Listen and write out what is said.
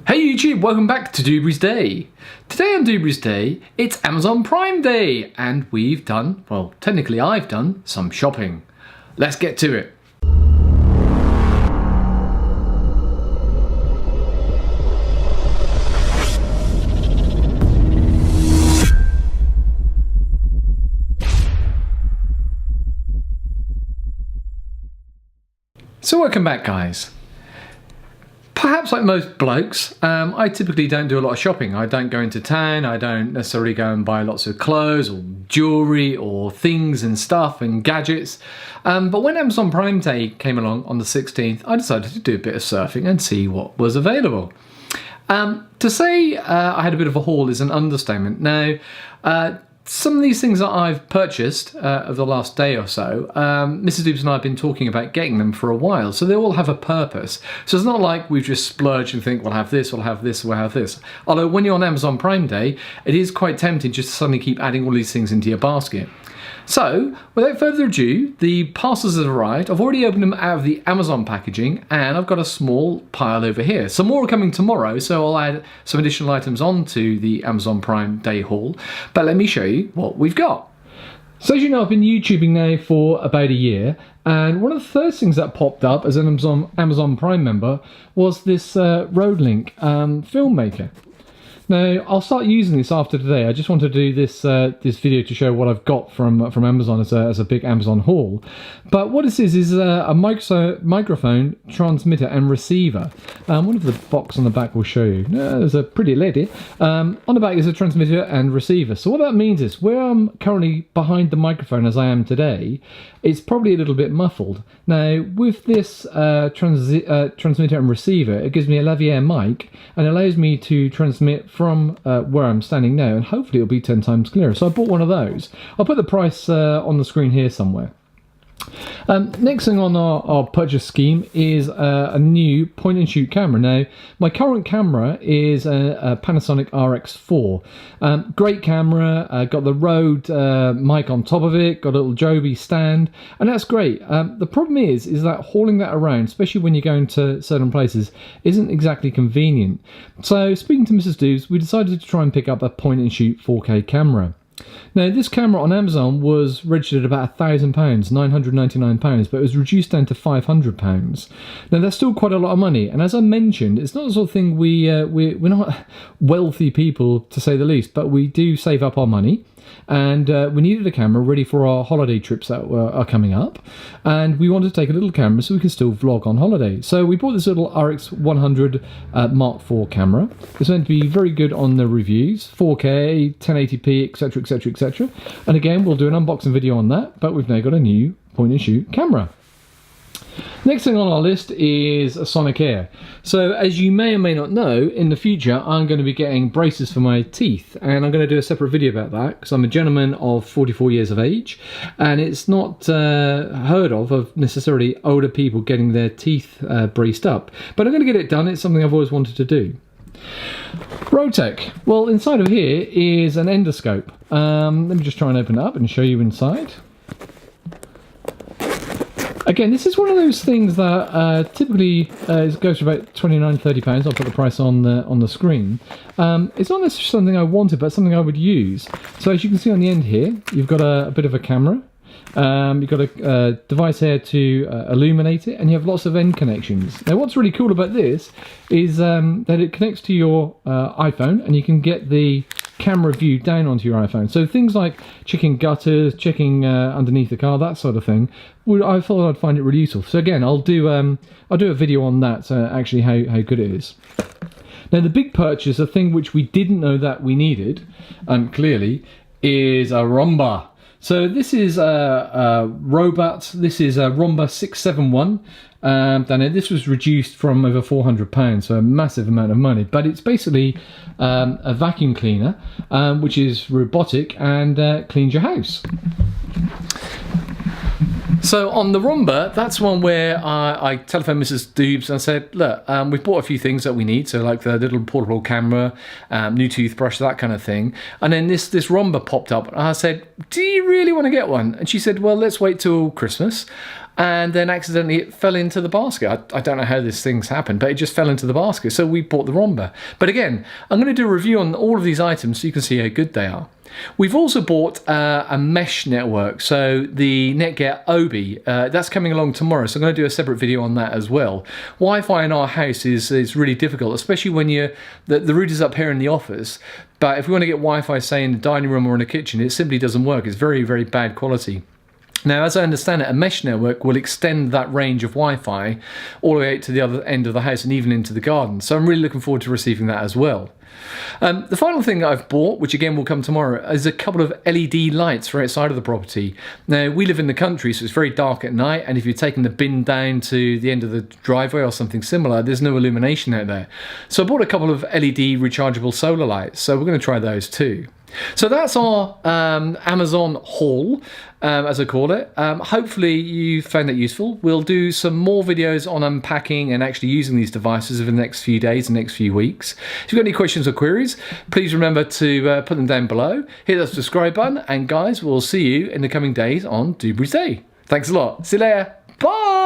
Hey YouTube, welcome back to Doobrey's Day. Today on Doobrey's Day, it's Amazon Prime Day, and we've done, well, technically I've done some shopping. Let's get to it. So welcome back, guys. Perhaps like most blokes, I typically don't do a lot of shopping. I don't go into town, I don't necessarily go and buy lots of clothes or jewellery or things and stuff and gadgets. But when Amazon Prime Day came along on the 16th, I decided to do a bit of surfing and see what was available. To say I had a bit of a haul is an understatement. Now, some of these things that I've purchased over the last day or so, Mrs. Doobrey and I have been talking about getting them for a while, so they all have a purpose. So it's not like we've just splurged and think, we'll have this, we'll have this, we'll have this. Although when you're on Amazon Prime Day, it is quite tempting just to suddenly keep adding all these things into your basket. So, without further ado, the parcels have arrived. I've already opened them out of the Amazon packaging, and I've got a small pile over here. Some more are coming tomorrow, so I'll add some additional items onto the Amazon Prime Day haul. But let me show you what we've got. So as you know, I've been YouTubing now for about a year, and one of the first things that popped up as an Amazon Prime member was this Roadlink filmmaker. Now, I'll start using this after today. I just want to do this this video to show what I've got from Amazon as a big Amazon haul. But what this is a microphone, transmitter and receiver. One of the box on the back will show you. There's a pretty lady. On the back is a transmitter and receiver. So what that means is, where I'm currently behind the microphone as I am today, it's probably a little bit muffled. Now, with this transmitter and receiver, it gives me a lavalier mic and allows me to transmit from where I'm standing now, and hopefully it'll be 10 times clearer. So I bought one of those. I'll put the price on the screen here somewhere. Next thing on our purchase scheme is a new point and shoot camera. Now, my current camera is a Panasonic RX4. Great camera, got the Rode mic on top of it, got a little Joby stand, and that's great. The problem is that hauling that around, especially when you're going to certain places, isn't exactly convenient. So speaking to Mrs. Doobrey, we decided to try and pick up a point and shoot 4K camera. Now, this camera on Amazon was registered at about £1,000, £999, but it was reduced down to £500. Now, that's still quite a lot of money, and as I mentioned, it's not the sort of thing we're not wealthy people, to say the least, but we do save up our money. And we needed a camera ready for our holiday trips that are coming up, and we wanted to take a little camera so we can still vlog on holiday. So we bought this little RX 100 Mark IV camera. It's meant to be very good on the reviews, 4K, 1080p, etc, etc, etc. And again, we'll do an unboxing video on that, but we've now got a new point and shoot camera. Next thing on our list is a Sonic Air. So as you may or may not know, in the future I'm going to be getting braces for my teeth, and I'm going to do a separate video about that because I'm a gentleman of 44 years of age, and it's not heard of necessarily older people getting their teeth braced up. But I'm going to get it done. It's something I've always wanted to do. Rotec. Well, inside of here is an endoscope. Let me just try and open it up and show you inside. Again, this is one of those things that typically goes for about £29–30. I'll put the price on the screen. It's not necessarily something I wanted, but something I would use. So as you can see on the end here, you've got a bit of a camera. You've got a device here to illuminate it, and you have lots of end connections. Now, what's really cool about this is that it connects to your iPhone, and you can get the camera view down onto your iPhone. So things like checking gutters, checking underneath the car, that sort of thing, I thought I'd find it really useful. So again, I'll do a video on that, actually how good it is. Now, the big purchase, a thing which we didn't know that we needed, clearly, is a Rumba. So this is a robot. This is a Rumba 671. And this was reduced from over £400, so a massive amount of money. But it's basically a vacuum cleaner, which is robotic and cleans your house. So on the Rumba, that's one where I telephoned Mrs. Doobrey and I said, look, we've bought a few things that we need, so like the little portable camera, new toothbrush, that kind of thing. And then this Rumba popped up, and I said, do you really want to get one? And she said, well, let's wait till Christmas. and then accidentally it fell into the basket. I don't know how this thing's happened, but it just fell into the basket. So we bought the Romba. But again, I'm going to do a review on all of these items so you can see how good they are. We've also bought a mesh network, so the Netgear Obi, that's coming along tomorrow, so I'm going to do a separate video on that as well. Wi-Fi in our house is really difficult, especially when the router's up here in the office, but if we want to get Wi-Fi, say, in the dining room or in the kitchen, it simply doesn't work. It's very, very bad quality. Now, as I understand it, a mesh network will extend that range of Wi-Fi all the way out to the other end of the house and even into the garden. So I'm really looking forward to receiving that as well. The final thing that I've bought, which again will come tomorrow, is a couple of LED lights for outside of the property. Now, we live in the country, so it's very dark at night, and if you're taking the bin down to the end of the driveway or something similar, there's no illumination out there. So I bought a couple of LED rechargeable solar lights, so we're going to try those too. So that's our Amazon haul, as I call it. Hopefully you found that useful. We'll do some more videos on unpacking and actually using these devices over the next few days and next few weeks. If you've got any questions or queries, please remember to put them down below. Hit that subscribe button, and guys, we'll see you in the coming days on Doobrey's Day. Thanks a lot. See you later. Bye.